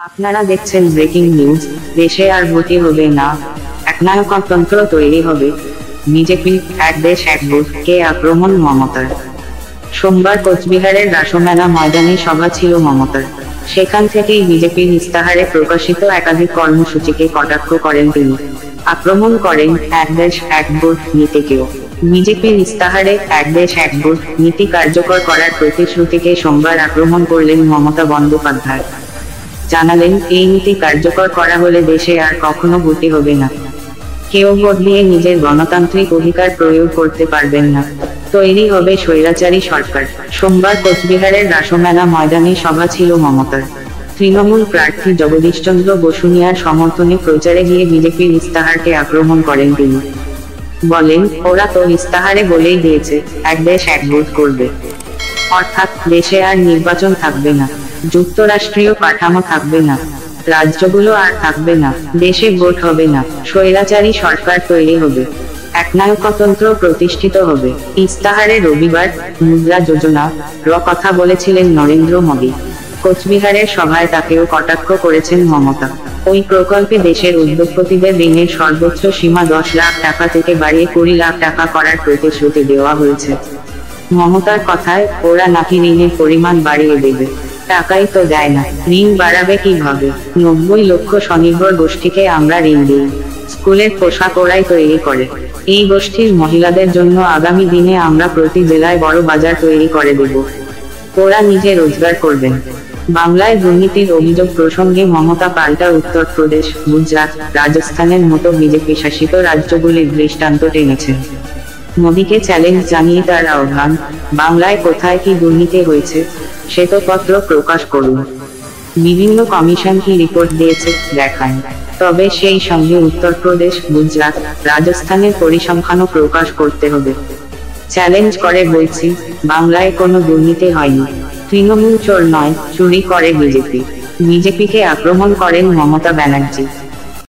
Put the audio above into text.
আপনারা দেখছেন breaking news. দেশে আর ভোটই হবে না, একনায়কতন্ত্র তৈরি হবে। বিজেপি এক দেশ এক ভোট কে আক্রমণ মমতার। সোমবার কোচবিহারের রাসমেলা ময়দানে সভা ছিল মমতার। সেখান থেকেই বিজেপির ইস্তাহারে প্রকাশিত একাধিক কর্মসূচিকে কটাক্ষ করেন তিনি। আক্রমণ করেন এক দেশ এক ভোট নীতিকেও। বিজেপির ইস্তাহারে এক দেশ এক ভোট নীতি কার্যকর করার প্রতিশ্রুতিকে সোমবার আক্রমণ করলেন মমতা বন্দ্যোপাধ্যায়। জানালেন, এই নীতি কার্যকর করা হলে দেশে আর কখনো ভোটই হবে না। কেউ ভোট দিয়ে নিজের গণতান্ত্রিক অধিকার প্রয়োগ করতে পারবেন না। তৈরি হবে স্বৈরাচারী সরকার। সোমবার কোচবিহারের রাসমেলা ময়দানে সভা ছিল মমতার। তৃণমূল প্রার্থী জগদীশচন্দ্র বসুনিয়ার সমর্থনে প্রচারে গিয়ে বিজেপির ইস্তাহারকে আক্রমণ করেন তিনি। বলেন, ওরা তো ইস্তাহারে বলেই দিয়েছে এক দেশ এক ভোট করবে, অর্থাৎ দেশে আর নির্বাচন থাকবে না, যুক্তরাষ্ট্রীয় কাঠামো থাকবে না, রাজ্যগুলো আর থাকবে না, দেশে ভোট হবে না, স্বৈরাচারী সরকার তৈরি হবে, একনায়কতন্ত্র প্রতিষ্ঠিত হবে। ইস্তাহারে রবিবার মুদ্রা যোজনা কথা বলেছিলেন নরেন্দ্র মোদী। কোচবিহারের সভায় তাকেও কটাক্ষ করেছেন মমতা। ওই প্রকল্পে দেশের উদ্যোগপতিদের ঋণের সর্বোচ্চ সীমা 10 লাখ টাকা থেকে বাড়িয়ে 20 লাখ টাকা করার প্রতিশ্রুতি দেওয়া হয়েছে। মমতার কথায়, ওরা নাকি ঋণের পরিমাণ বাড়িয়ে দেবে, টাকাই তো দেয় না, ঋণ বাড়াবে কিভাবে? 90 লক্ষ স্বনির্ভর গোষ্ঠীকে আমরা ঋণ দিই, স্কুলের পোশাক ওরাই তৈরি করে। এই গোষ্ঠীর মহিলাদের জন্য আগামী দিনে আমরা প্রতি জেলায় বড় বাজার তৈরি করে দেব, ওরা নিজে রোজগার করবেন। বাংলায় দুর্নীতির অভিযোগ প্রসঙ্গে মমতা পাল্টা উত্তরপ্রদেশ, গুজরাট, রাজস্থানের মতো বিজেপি শাসিত রাজ্যগুলির দৃষ্টান্ত টেনেছেন। মোদীকে চ্যালেঞ্জ জানিয়ে তার আহ্বান, বাংলায় কোথায় কি দুর্নীতি হয়েছে শ্বেতপত্র প্রকাশ করুন। বিভিন্ন কমিশন কি রিপোর্ট দিয়েছে দেখান, তবে সেই সঙ্গে উত্তরপ্রদেশ, গুজরাট, রাজস্থানের পরিসংখ্যানও প্রকাশ করতে হবে। চ্যালেঞ্জ করে বলছি, বাংলায় কোনো দুর্নীতি হয়নি। তৃণমূল চোর নয়, চুরি করে বিজেপি। বিজেপিকে আক্রমণ করেন মমতা ব্যানার্জি।